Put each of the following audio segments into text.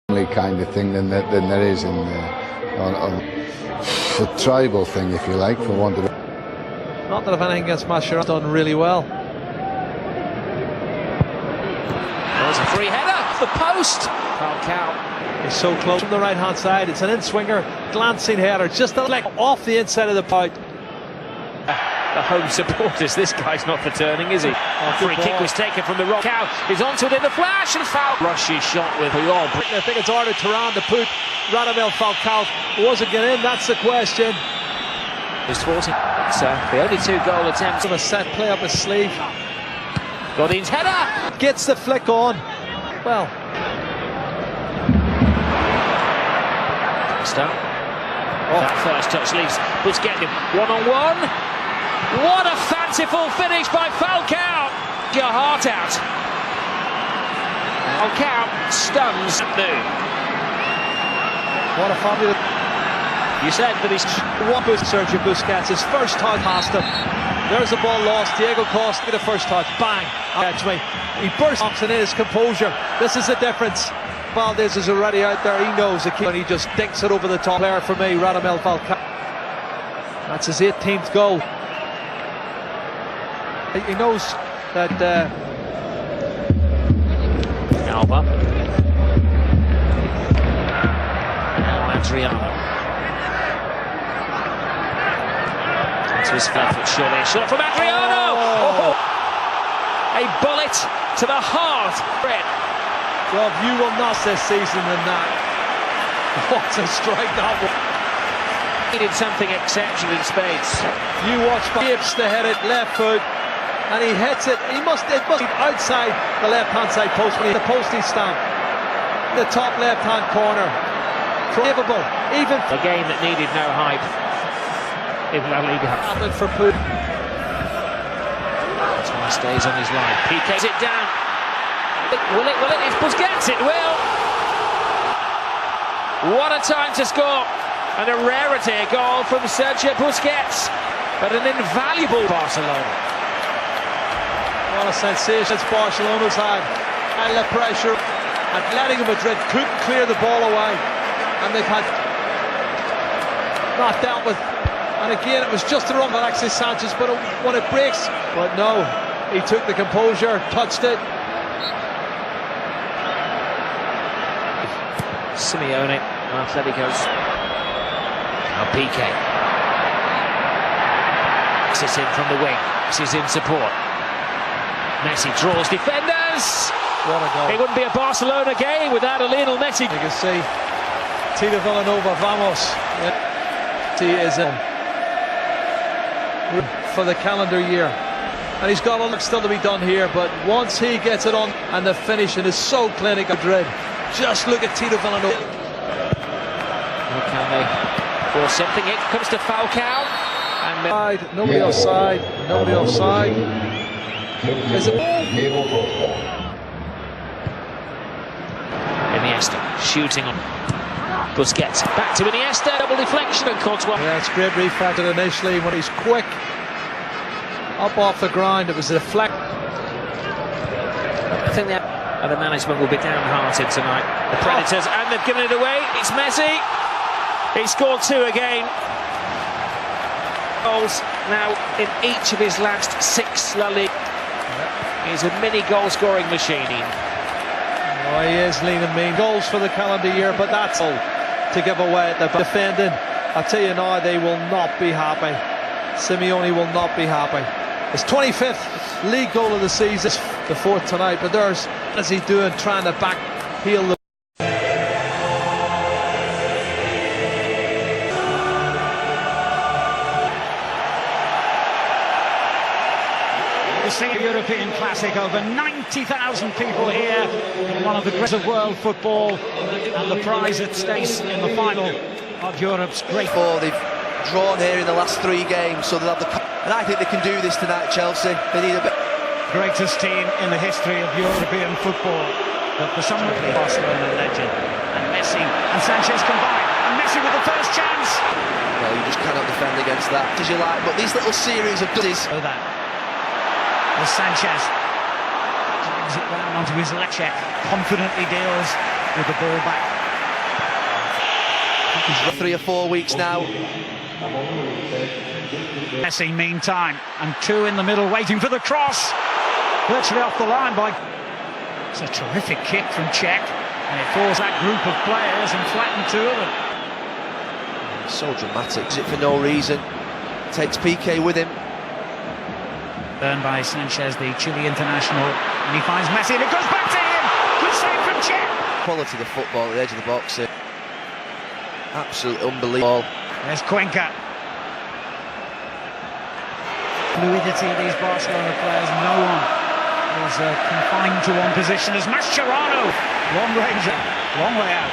kind of thing than there is in on a tribal thing, if you like, for want of. Not that I've anything against Mascherano, done really well. There's a free header off the post. Falcao is so close from the right hand side. It's an in-swinger, glancing header, just a leg off the inside of the post. The home supporters, this guy's not for turning, is he? Free kick was taken from the rock out. He's onto it in the flash and foul. Rushes shot with Puyol. I think it's ordered Turan to put Radamel Falcao. Was it get in? That's the question. He's 40. So the only 2 goal attempts. A set play up his sleeve. Godin's header gets the flick on. Well. Start. That first touch leaves Busquets one-on-one. What a fanciful finish by Falcao! Your heart out. Falcao stuns New. What a fabulous. You said that he's Sergio Busquets, his first touch past him. There's the ball lost. Diego Costa get a first touch. Bang! Catch me. He bursts in his composure. This is the difference. Valdez is already out there. He knows the key, and he just dinks it over the top. Player for me, Radamel Falcao. That's his 18th goal. He knows that. Alba. Now Adriano. To his left foot, surely a shot from Adriano. Oh. A bullet to the heart. Rob, you will not this season than that. What a strike that was. He did something exceptional in spades. You watch Gibbs to head it left foot, and he hits it. It must be outside the left-hand side post when the post he stamped. The top left-hand corner. Forgivable, even a game that needed no hype in La Liga. Happened for Put. That's why he stays on his line. PK's it down. Will it? It's Busquets. It will. What a time to score. And a rarity, a goal from Sergio Busquets. But an invaluable Barcelona. What a sensation Barcelona's had. And the pressure. Atletico Madrid couldn't clear the ball away. And they've had not dealt with. And again, it was just the run by Alexis Sanchez, but when it breaks. But no, he took the composure, touched it. Simeone, Atletico's. Now PK. Sits in from the wing. This is in support. Messi draws defenders. What a goal. It wouldn't be a Barcelona game without a Lionel Messi. You can see Tito Villanova, vamos. He is in for the calendar year. And he's got a lot still to be done here, but once he gets it on, and the finishing is so clinical. Madrid. Just look at Tito Villanova. How can they force something? It comes to Falcao. And nobody offside. Nobody offside. Is it? Iniesta shooting on Busquets. Back to Iniesta. Double deflection and Courtois. Yeah, it's great refactored initially when he's quick. Up off the ground. It was a deflect. I think the management will be downhearted tonight. The Predators, and they've given it away. It's Messi. He scored 2 again. Goals now in each of his last 6 La Liga. He's a mini goal-scoring machine. Oh, he is lean and mean. Goals for the calendar year, but that's all to give away at the defending. I'll tell you now, they will not be happy. Simeone will not be happy. His 25th league goal of the season, the 4th tonight, but there's, what is he doing, trying to back heel the Singing European classic, over 90,000 people here in one of the greats of world football, and the prize at stake in the final of Europe's great. They've drawn here in the last 3 games, so they'll have the. And I think they can do this tonight, Chelsea. They need a bit. Greatest team in the history of European football. But for some reason, Barcelona legend, and Messi and Sanchez combine, and Messi with the first chance. Well, you just cannot defend against that as you like. But these little series of does. So that. As Sanchez brings it round onto his left check, confidently deals with the ball back He's 3 or 4 weeks now. Messi meantime, and 2 in the middle waiting for the cross. Virtually off the line by... It's a terrific kick from Cech, and it forced that group of players and flattened 2 of them. So dramatic. Is it for no reason? Takes PK with him. Turned by Sanchez, the Chile international, and he finds Messi, and it goes back to him. Good save from Cech. Quality of the football at the edge of the box here. Absolutely unbelievable. There's Cuenca. Fluidity, these Barcelona players, no one is confined to one position as Mascherano. Long range, long way out.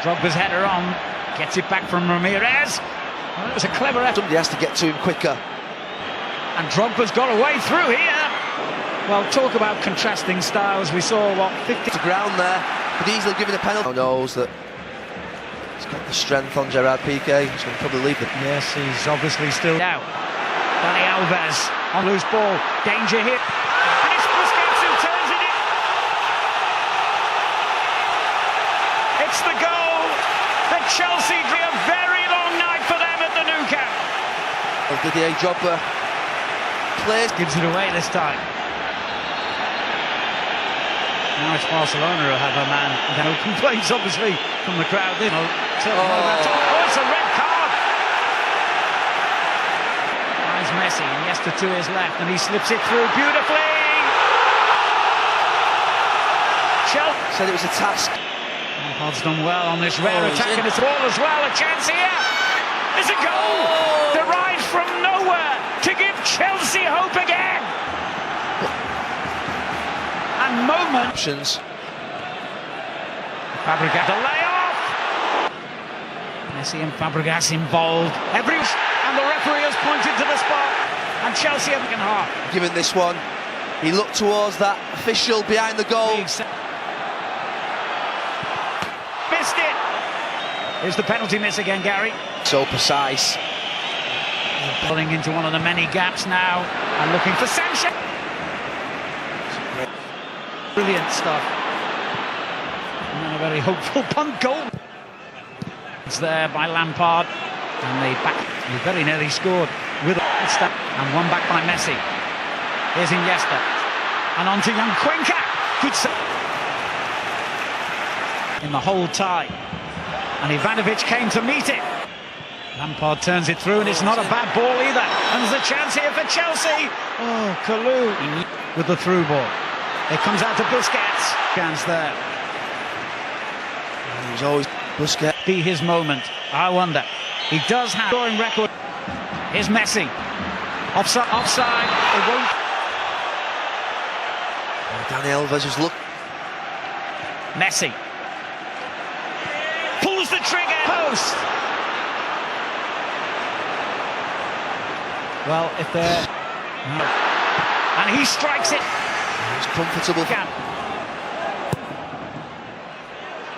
Drogba's header on, gets it back from Ramirez. Well, it was a clever effort. Somebody has to get to him quicker. And Drogba's got a way through here. Well, talk about contrasting styles. We saw, what, 50... To ground there, could easily give it a penalty. Now knows that he's got the strength on Gerard Piqué. He's going to probably leave the... Yes, he's obviously still out. Dani Alves on loose ball, danger hit. And it's Busquets who turns it in. It's the goal that Chelsea drew. A very long night for them at the Nou Camp. Didier Drogba plays. Gives it away this time. Now it's Barcelona who have a man. No complaints, obviously, from the crowd. Oh, it's a red card. Finds Messi, Iniesta to his left, and he slips it through beautifully. Chelsea Said it was a task. Lampard's done well on this rare attack, and it's all as well. A chance here. There's a goal. Derived from nowhere to give Chelsea hope again. And options. Fabregas, the layoff. Messi and Fabregas involved. And the referee has pointed to the spot. And Chelsea have second half. Given this one, he looked towards that official behind the goal. Missed it. Here's the penalty miss again, Gary. So precise. Pulling into one of the many gaps now and looking for Sanchez. Brilliant stuff. And then a very hopeful punt goal. It's there by Lampard. And they very nearly scored with that. And one back by Messi. Here's Iniesta. And on to young Cuenca. Good save. In the whole tie. And Ivanovic came to meet it. Lampard turns it through, and it's not a bad ball either. And there's a chance here for Chelsea. Oh, Kalou with the through ball. It comes out to Busquets. Chance there. He's always Busquets. Be his moment. I wonder. He does have a scoring record. Here's Messi. Offside. It won't. Dani Alves is look. Messi. Pulls the trigger. Post. Well, if they're... No. And he strikes it. It's comfortable.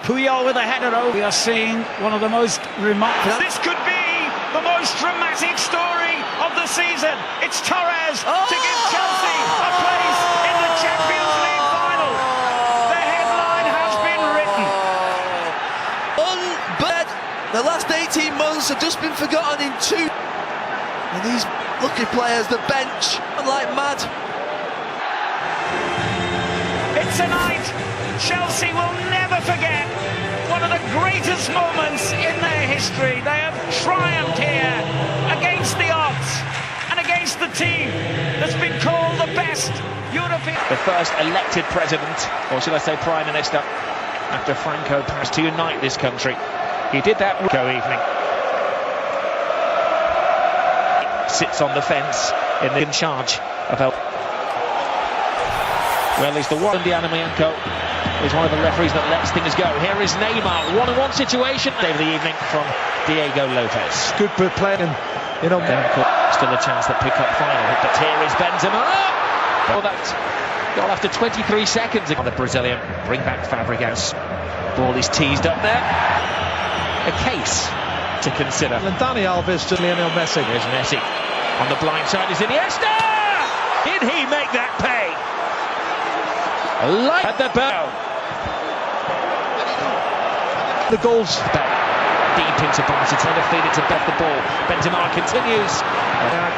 Puyol with a header over. We are seeing one of the most remarkable... This could be the most dramatic story of the season. It's Torres to give Chelsea a place in the Champions League final. The headline has been written. But the last 18 months have just been forgotten in 2. And these lucky players, the bench, are like mad. It's a night Chelsea will never forget. One of the greatest moments in their history. They have triumphed here against the odds and against the team that's been called the best European. The first elected president, or should I say prime minister, after Franco passed to unite this country. He did that evening. Sits on the fence in charge of well, he's the one. Diana Mianco is one of the referees that lets things go. Here is Neymar, one-on-one situation. Save of the evening from Diego Lopez. Good for playing, you know. Still a chance that pick up final. But here is Benzema. Oh, that goal after 23 seconds. The Brazilian bring back Fabregas. Ball is teased up there. A case to consider. And Dani Alves to Lionel Messi. Here's Messi. On the blind side is Iniesta! Did he make that pay? Light at the bow. The goals. deep into Barca, trying to feed it to Beth the ball. Benzema continues.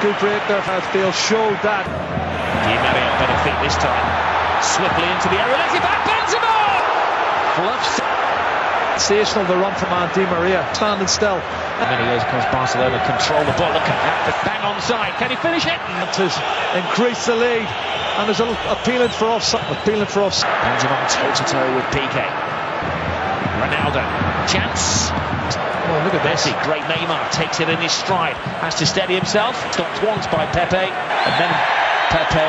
Good break there, Field showed that. Di Maria better feet this time. Swiftly into the area, lets it back, Benzema! Bluffs. Sensational the run from Di Maria, standing still. Many years across Barcelona, control the ball, look at that, bang onside, can he finish it? To increase the lead, and there's a little appealing for offside. Benzema toe-to-toe with Piqué. Ronaldo, chance. Oh, look at Messi, great Neymar, takes it in his stride, has to steady himself, stopped once by Pepe, and then Pepe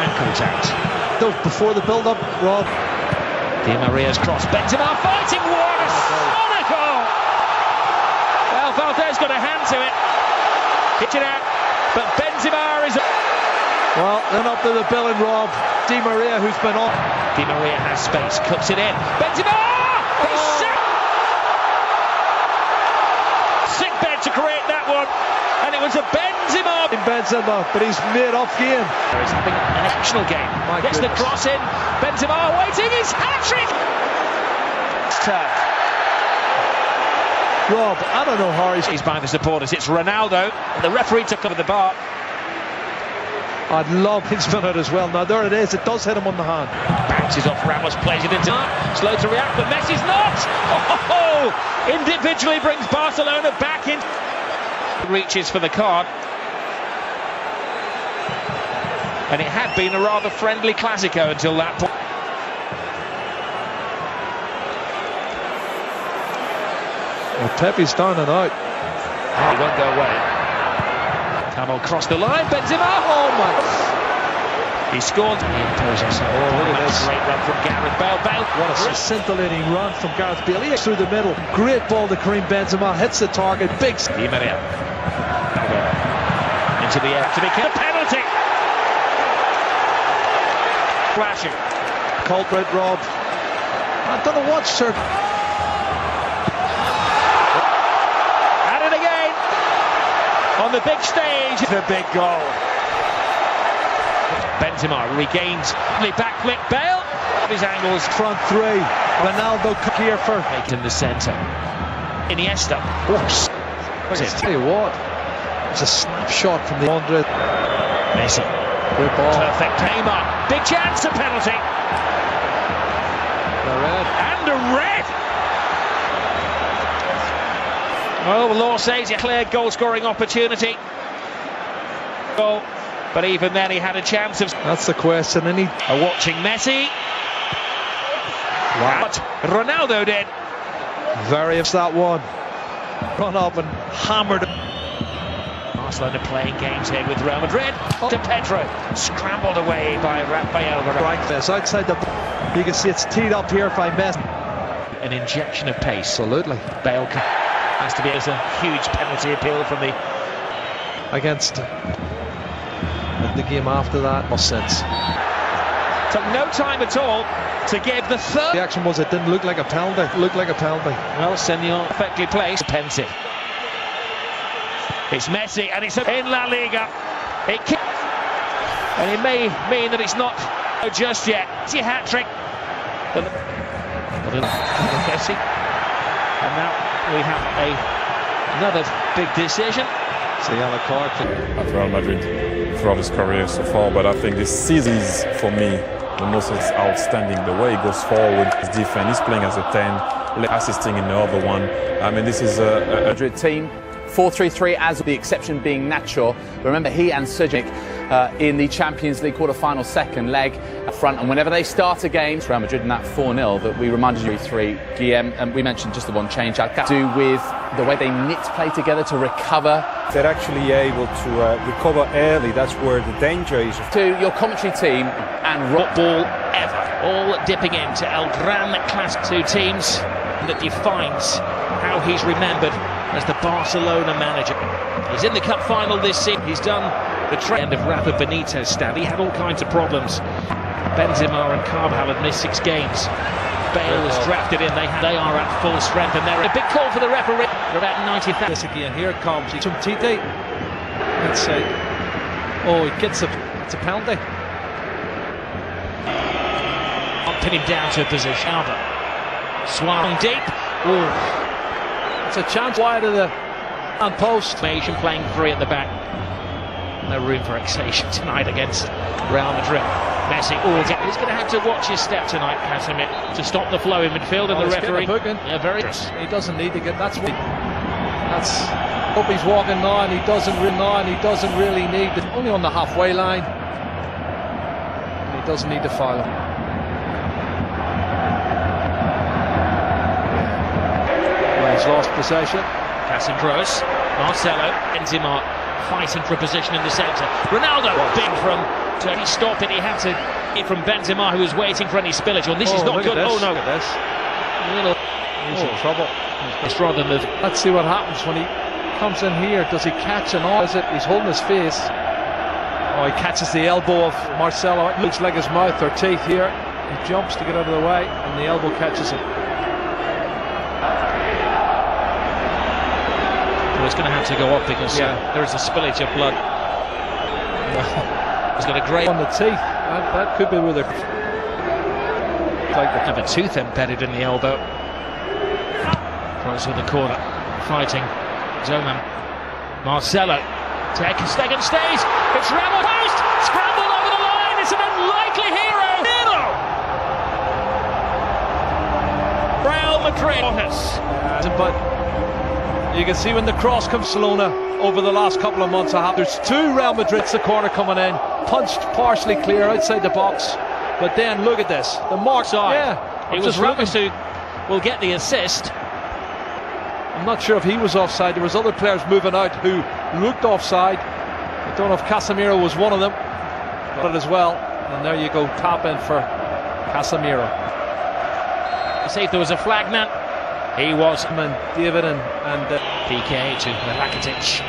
ankles out. Those before the build-up, Rob. Di Maria's cross, Benzema fighting, what a goal! Well, Valdez got a hand to it, hit it out, but Benzema is... Well, then up to the billing, Rob. Di Maria, who's been on. Di Maria has space, cuts it in, Benzema! Sick bed to create that one, and it was a Benzema, but he's made off game. He's having an exceptional game. Gets the cross in, Benzema waiting his hat-trick. Rob, I don't know how he's by the supporters. It's Ronaldo, and the referee took over the bar. I'd love his minute as well. Now there it is. It does hit him on the hand. Bounces off Ramos, plays it into slow to react, but Messi's not. Oh, individually brings Barcelona back in. Reaches for the card. And it had been a rather friendly Clasico until that point. Well, Pepe's down and out. He won't go away. Camel crossed the line. Benzema. Oh my! He scored. He imposed himself. Oh, look at this! Great run from Gareth Bale. What a scintillating run from Gareth Bale. He through the middle. Great ball to Karim Benzema. Hits the target. Big. Di Maria. Into the air to be a penalty. Flashing. Culprit, Rob. I don't know what, sir. At it again. On the big stage. The big goal. Benzema regains the back flick. Bale. His angles. Front three. Ronaldo here for. Right in the centre. Iniesta. Oops. I'll tell you what. It's a snapshot from the Madrid. Messi. Good ball. Perfect. Neymar. Big chance. A penalty. A red. And a red. Oh, the law says a clear goal-scoring opportunity. Goal. But even then, he had a chance of. That's the question. And watching Messi. Wow. But Ronaldo did. Very of that one. Run up and hammered. Barcelona playing games here with Real Madrid. To Pedro. Scrambled away by Rafael. Right this outside the. You can see it's teed up here by Messi. An injection of pace. Absolutely. Bale has to be as a huge penalty appeal from the. Against. The game after that. No sense. Took no time at all to give the third. The action was it didn't look like a penalty. It looked like a penalty. Well, Senor perfectly placed. Penalty. It's Messi and it's in La Liga. And it may mean that it's not just yet. It's your hat-trick. Messi. And now we have another big decision. It's a yellow card at Real Madrid throughout his career so far, but I think this season is, for me, the most outstanding. The way he goes forward, his defense, he's playing as a 10, assisting in the other one. I mean, this is a Madrid team. 4-3-3, as the exception being Nacho. Remember, he and Sujic in the Champions League quarter-final second leg up front, and whenever they start a game, Real Madrid in that 4-0 that we reminded you 3, Guillem, and we mentioned just the one change, do with the way they knit play together to recover. They're actually able to recover early. That's where the danger is. To your commentary team and rock ball ever, all dipping into El Gran Class 2 teams that defines how he's remembered as the Barcelona manager. He's in the cup final this season. He's done the trend of Rafa Benitez stand. He had all kinds of problems. Benzema and Carvajal had missed 6 games. Bale was drafted in. They are at full strength, and they're a big call for the referee for about 90,000. This again, here it comes. Some Tite. Let's say. Oh, he gets it's a penalty. I'll pin him down to a position. Alba. Suarez deep. Oh. It's a chance wide of the post. Formation playing three at the back. No room for excitation tonight against Real Madrid. Messi, he's going to have to watch his step tonight, Casemiro, to stop the flow in midfield, and the referee. Yeah, very. He doesn't need to get. That's. Hope he's walking now, and he doesn't really need. Only on the halfway line. He doesn't need to foul him. Well, he's lost possession. Casemiro, Marcelo, Benzema fighting for a position in the centre. Ronaldo, big from. He stopped it. He had to get from Benzema, who was waiting for any spillage. Well, this is not good. Oh no! Look at this. He's in trouble. It's rather moving. Let's see what happens when he comes in here. Does he catch an eye? He's holding his face. Oh, he catches the elbow of Marcelo. It looks like his mouth or teeth here. He jumps to get out of the way, and the elbow catches him. Well, it's going to have to go off because there is a spillage of blood. He's got a great on the teeth. That could be with a have a tooth embedded in the elbow. Throws with the corner, fighting Zoman. Marcelo, Stegen stays. It's Ramos post, scrambled over the line. It's an unlikely hero. Real Madrid. But you can see when the cross comes Barcelona over the last couple of months. There's two Real Madrid's the corner coming in, punched partially clear outside the box. But then look at this, the mark side. Yeah, it was Ramos who will get the assist. I'm not sure if he was offside. There was other players moving out who looked offside. I don't know if Casemiro was one of them, but as well. And there you go, tap in for Casemiro. See if there was a flag, man. He was. And David and PK to Rakitic.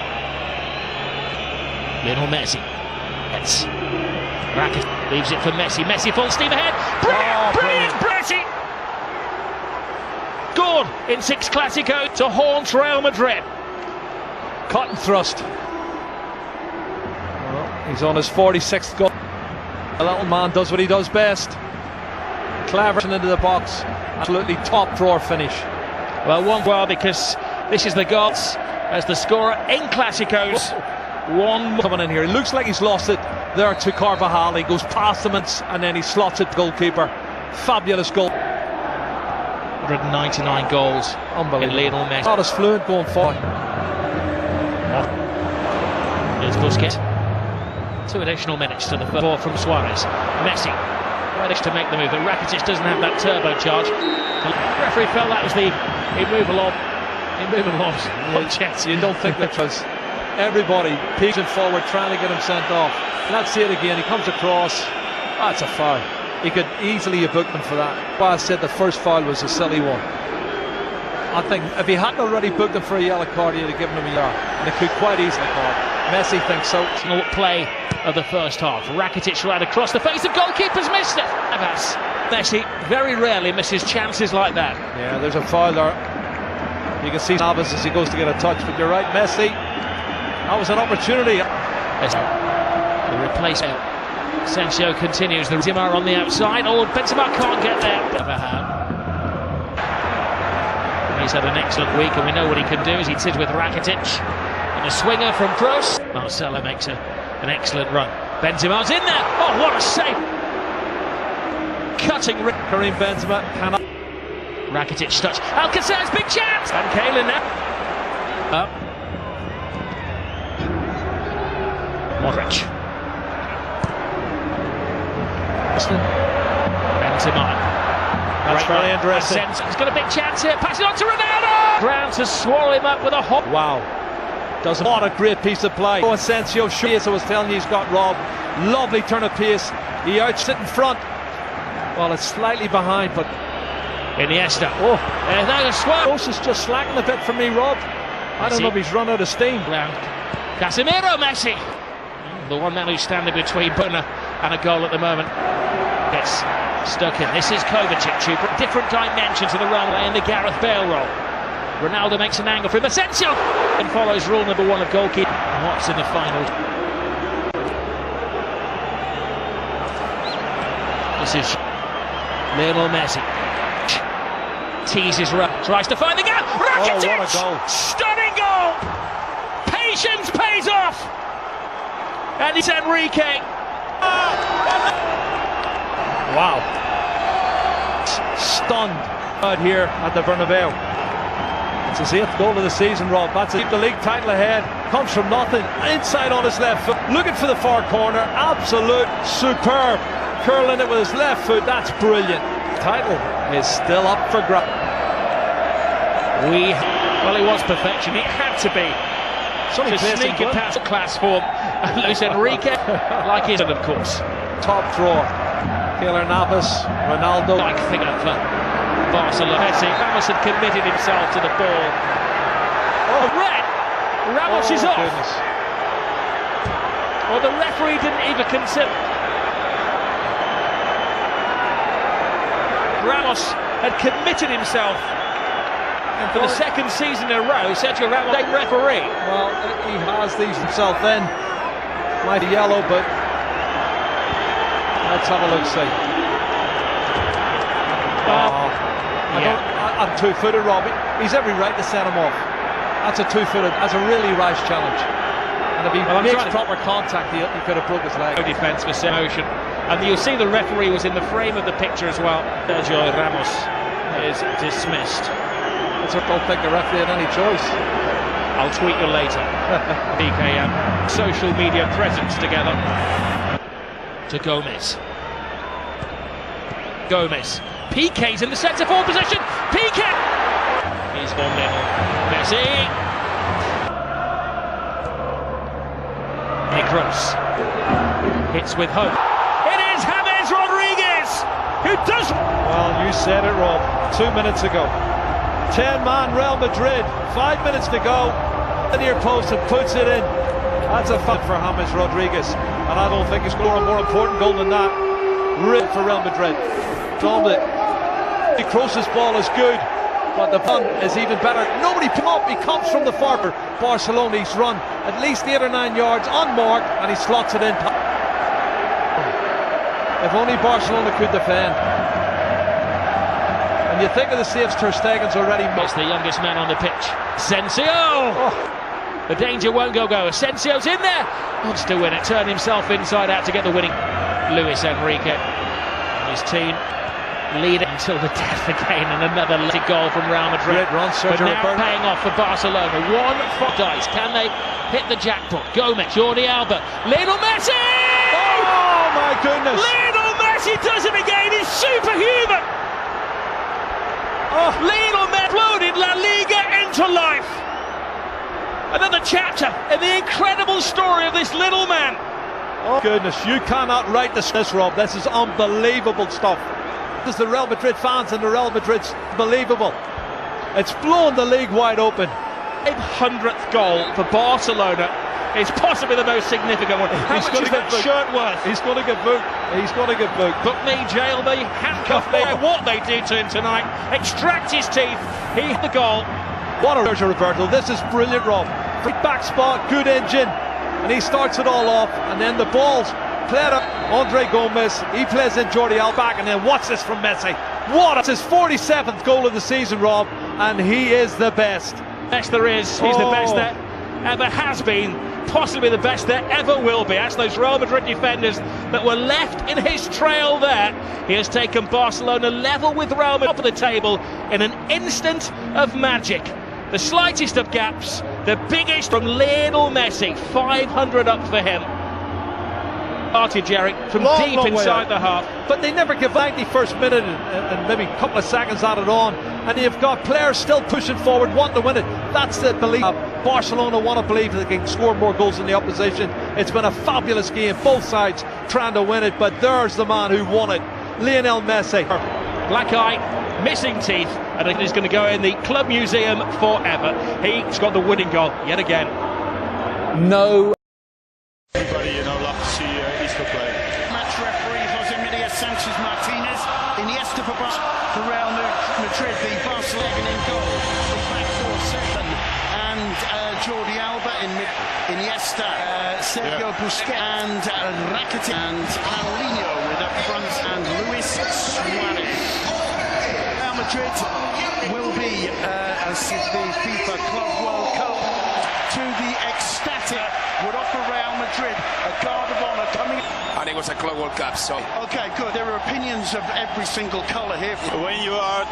Lionel Messi. It's Rakitic leaves it for Messi. Messi full steam ahead. Brilliant, Messi! Good in 6 Clasico to haunt Real Madrid. Cut and thrust. Well, he's on his 46th goal. The little man does what he does best. Clever into the box. Absolutely top drawer finish. Well, because this is the goals as the scorer in Clásicos. One coming in here. It looks like he's lost it there to Carvajal. He goes past him and then he slots it goalkeeper. Fabulous goal. 199 goals. Unbelievable. In Lionel Messi. Not as fluent going forward. Here's Busquets. 2 additional minutes to the ball from Suarez. Messi ready to make the move, but Rakitic doesn't have that turbocharge. The referee felt that was the immovable of You don't think that was everybody peeking forward trying to get him sent off. Let's see it again. He comes across. That's a foul. He could easily have booked him for that. But I said the first foul was a silly one. I think if he hadn't already booked him for a yellow card, he'd have given him a yellow, and it could quite easily call. Messi thinks so. Play of the first half. Rakitic right across the face of goalkeepers, missed it. Messi very rarely misses chances like that. Yeah, there's a foul there. You can see Navas as he goes to get a touch, but you're right, Messi. That was an opportunity. The replacement. Asensio continues. The Benzema on the outside. Oh, Benzema can't get there. He's had an excellent week, and we know what he can do as he did with Rakitic. And a swinger from Kroos. Marcelo makes an excellent run. Benzema's in there. Oh, what a save! Cutting Karim Benzema cannot. Rakitic touch. Alcacer's big chance. Van Kalen now. Modric. Benzema. That's very interesting. He's got a big chance here. Passing on to Ronaldo. Ground to swallow him up with a hop. Wow. Does what a great piece of play. Oh, Asensio, as I was telling you, he's got robbed. Lovely turn of pace. He outs it in front. Well, it's slightly behind, but Iniesta. Oh, there's a swap. Kroos is just slacking a bit for me, Rob. I don't know if he's run out of steam. Casemiro, Messi. The one man who's standing between Buna and a goal at the moment. Gets stuck in. This is Kovacic. Different dimension to the runway in the Gareth Bale role. Ronaldo makes an angle for him. Asensio and follows rule number 1 of goalkeeping. What's in the final? This is Lionel Messi. Teases right. Tries to find the gap. Rakitic! what a goal. Stunning goal! Patience pays off! And it's Enrique. Wow. Stunned out here at the Bernabeu. It's his 8th goal of the season, Rob. That's it. The league title ahead. Comes from nothing. Inside on his left foot. Looking for the far corner. Absolute superb. Curling it with his left foot. That's brilliant. Title is still up for grabs. Well, it was perfection. It had to be. Somebody To sneak it past class form. And Luis Enrique, like his, of course. Top drawer. Keylor Navas, Ronaldo. Like figure for Barcelona. Messi. Ramos had committed himself to the ball. Oh, red! Ramos is off. Goodness. Well, the referee didn't even consider. Ramos had committed himself. And for the second season in a row, Sergio Ramos, a referee. Well, he has these himself then. Mighty yellow, but let's have a look, see. I'm two-footed, Robbie. He's every right to set him off. That's a two-footed. That's a really rash challenge. And if he makes proper contact, he could have broke his leg. No defence for motion. And you'll see the referee was in the frame of the picture as well. Sergio Ramos is dismissed. I don't think the referee had any choice. I'll tweet you later. BKM. Social media presence together. To Gomez. Gomez. Piqué's in the centre forward position. Piqué! He's 1-0. Messi. Kroos. Hits with hope. It is James Rodriguez who does. Well, you said it, Rob. 2 minutes ago. 10-man Real Madrid. 5 minutes to go. The near post and puts it in. That's a fun for James Rodriguez. And I don't think he's scored a more important goal than that. Real for Real Madrid. Domed it. Kroos' ball is good, but the fun is even better. Nobody put him up. He comes from the far. Barcelona, he's run at least 8 or 9 yards unmarked, and he slots it in. If only Barcelona could defend. And you think of the saves Ter Stegen's already missed. It's the youngest man on the pitch. Asensio! The danger won't go. Asensio's in there. Wants to win it. Turn himself inside out to get the winning. Luis Enrique and his team lead until the death again, and another goal from Real Madrid. But now paying off for Barcelona. 1 dice. Can they hit the jackpot? Gomez, Jordi Alba, Lionel Messi! Oh my goodness! Lionel Messi does it again. He's superhuman. Lionel Messi loaded La Liga into life. Another chapter in the incredible story of this little man. Oh goodness, you cannot write this, Rob. This is unbelievable stuff. This is the Real Madrid fans and the Real Madrid's believable. It's blown the league wide open. 800th goal for Barcelona is possibly the most significant one. How much is that shirt worth? He's going to get booked. He's going to get booked. Book me, jail me, handcuff me. What they do to him tonight. Extract his teeth. He hit the goal. What a Roberto. This is brilliant, Rob. Free back spot, good engine. And he starts it all off. And then the ball's played up. Andre Gomez, he plays in Jordi Alba back, and then what's this from Messi? What? It's his 47th goal of the season, Rob, and he is the best. Best there is. He's the best there ever has been, possibly the best there ever will be. That's those Real Madrid defenders that were left in his trail there. He has taken Barcelona level with Real Madrid, top of the table in an instant of magic. The slightest of gaps, the biggest from Lionel Messi. 500 up for him. Started, Jerry, from deep inside the half. But they never give 91st minute and maybe a couple of seconds added on, and you've got players still pushing forward, wanting to win it. That's the belief. Barcelona want to believe that they can score more goals than the opposition. It's been a fabulous game, both sides trying to win it, but there's the man who won it, Lionel Messi. Black eye, missing teeth, and he's going to go in the club museum forever. He's got the winning goal yet again. No. Everybody, love to see Easter play. Match referee Jose Maria Sanchez Martinez. Iniesta for Real Madrid, the Barcelona in goal. The back 4-7. And Jordi Alba in mid. Iniesta, Sergio Busquets, and Rakitic, and Paulinho with up front, and Luis Suarez. Real Madrid will be as the FIFA Club World Cup to the ecstatic would offer Real Madrid a guard of honour coming. And it was a Club World Cup, so. Okay, good. There are opinions of every single colour here. When you are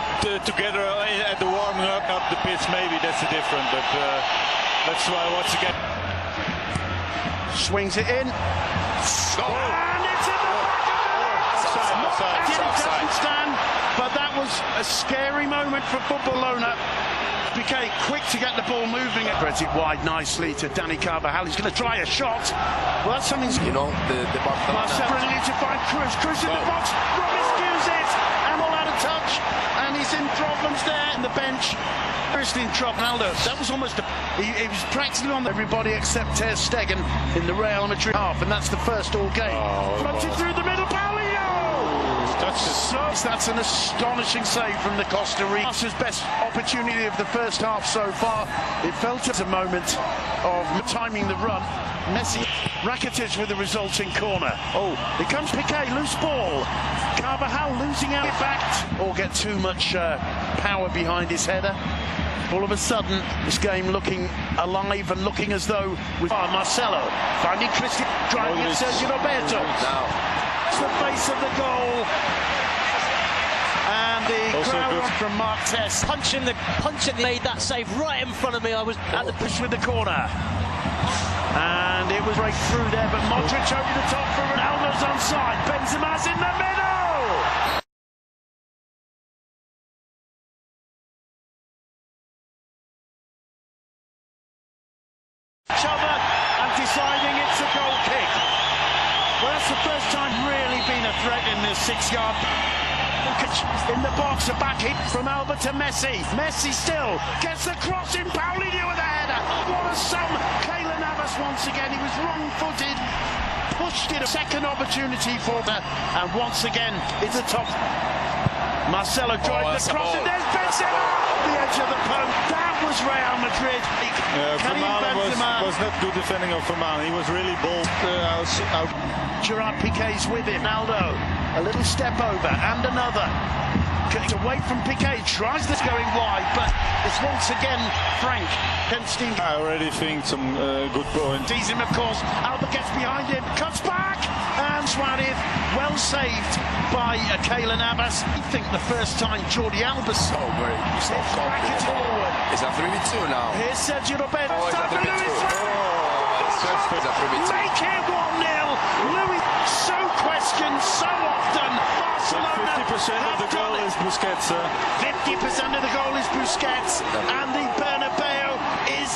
together at the warming up the pitch, maybe that's the difference. But let's try once again. Swings it in. And it's in the back of the net. It doesn't stand, but that was a scary moment for Barcelona. Piqué quick to get the ball moving. Spreads it wide nicely to Dani Carvajal. He's going to try a shot. Well, that's something. You know, the Barcelona brilliantly to find Cruz. Cruz in the box. Miscues it. Amel out of touch. And he's in problems there in the bench. Seriously in trouble. Ronaldo. That was almost he was practically on everybody except Ter Stegen in the Real Madrid half. And that's the first all game. Floated through the middle. Paulinho! That's an astonishing save from the Costa Rica. Best opportunity of the first half so far. It felt as a moment of timing the run. Messi, Rakitic with the resulting corner. Oh, here comes Piqué, loose ball. Carvajal losing out back, or get too much power behind his header. All of a sudden, this game looking alive and looking as though with Marcelo finding Christian driving at Sergio Roberto. It's the face of the goal. And the crowd from Martes punching made that save right in front of me. I was at the push with the corner. And it was right through there, but Modric over the top for Ronaldo's onside. Benzema's in the middle! Each other and deciding it's a goal kick. Well, that's the first time really been a threat in this 6-yard. In the box, a back hit from Alba to Messi. Messi still gets the cross in. Paulinho with a header. What a sum! Keylor Navas once again. He was wrong-footed. Pushed it. A second opportunity for that. And once again, it's the top. Marcelo drives the cross, and there's Benzema off the edge of the post. That was Real Madrid. Benzema was not good defending of Ferman. He was really bold. Gerard Piqué's with it. Ronaldo, a little step over, and another. Away from Piqué, tries this going wide, but it's once again Frank Penstein. I already think some good points. Sees him, of course. Albert gets behind him, cuts back, and Suarez well saved by Keylor Navas. I think the first time Jordi Alba so confident. Forward. It's a 3v2 now. Here's Sergio Roberto. It's a 3v2. Make it 1-0. Louis, so questioned so often. Barcelona 50% of the goal is Busquets. 50% of the goal is Busquets, and the Bernabeu is.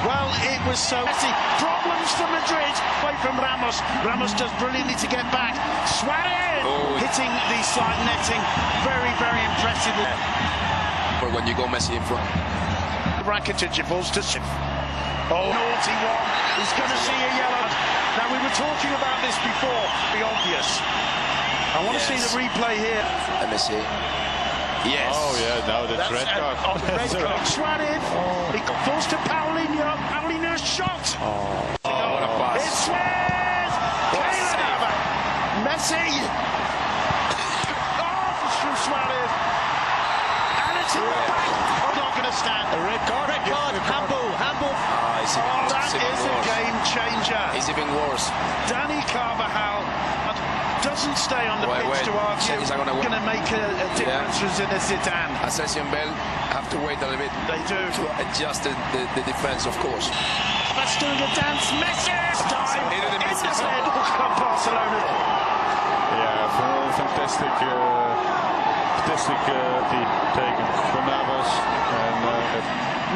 Well, it was so messy. Problems for Madrid away from Ramos. Ramos does brilliantly to get back. Suarez hitting the side netting. Very, very impressive. But when you go Messi in front. Rakitic falls to shift. Oh, naughty one. He's going to see a yellow. Now, we were talking about this before. Be obvious. I want to see the replay here. Messi. Yes. Oh, yeah, now that's red card. Red card. Suarez. He falls to Paulinho. Paulinho's shot. What a pass. It's Suarez. Keylor Navas. Messi. From Suarez. And it's in the back. I'm not going to stand. A red card. Red card. Handball. That is a game changer. It's even worse. Dani Carvajal doesn't stay on the pitch to argue. He's going to make a difference in a Zidane. Asensio and Bell have to wait a little bit. They do. To adjust the defense, of course. That's doing a dance. Messi! Time. He didn't miss it. Barcelona. Yeah, fantastic taken from Navas. And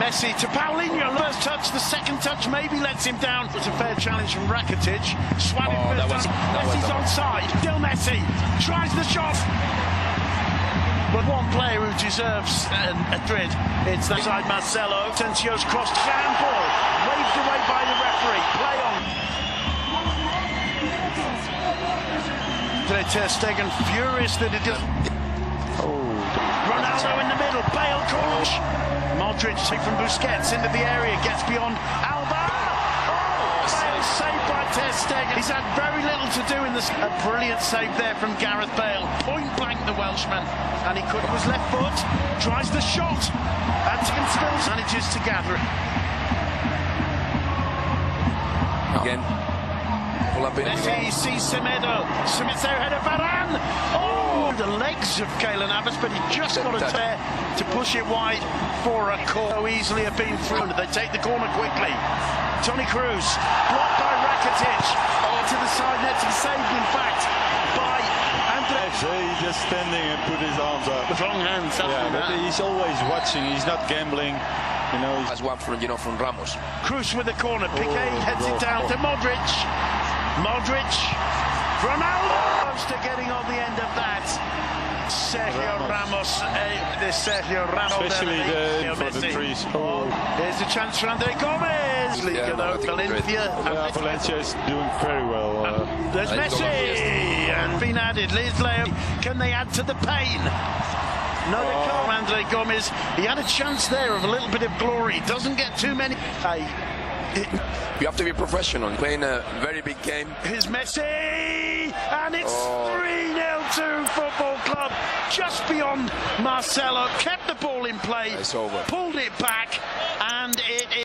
Messi to Paulinho. First touch, the second touch maybe lets him down. It was a fair challenge from Rakitic. Suarez Messi's onside. Still Messi. Tries the shot. But one player who deserves Madrid, it's that side Marcelo. Asensio's crossed handball. Waved away by the referee. Play on. Ter Stegen furious that it doesn't. Ronaldo in the middle. Bale calls. Modric from Busquets into the area, gets beyond Alba. Bale saved by Ter Stegen. He's had very little to do in this. A brilliant save there from Gareth Bale. Point blank the Welshman. And he could was left foot. Tries the shot. And Tim Spills manages to gather it. Again. Messi sees Semedo. Semedo header Varane. Oh, the legs of Keylor Navas, but he just got a tear to push it wide for a corner. So easily have been thrown. They take the corner quickly. Toni Kroos blocked by Rakitic. To the side net and saved, in fact, by Andre. He's just standing and put his arms up. With wrong hands. Yeah, but he's always watching. He's not gambling. You know, as one from Ramos. Kroos with the corner. Piqué heads it down to Modric. Modric. Ronaldo. Close to getting on the end of that. Sergio Ramos. Sergio Ramos. Especially for the trees. There's a chance for Andre Gomez. Liga though. Valencia. Valencia is doing very well. There's Messi. And been added. Liz Leo. Can they add to the pain? No, they can't. Andre Gomez. He had a chance there of a little bit of glory. Doesn't get too many. You have to be professional. Playing a very big game. Here's Messi, and it's 3-0 to Football Club. Just beyond Marcelo, kept the ball in play, it's over. pulled it back,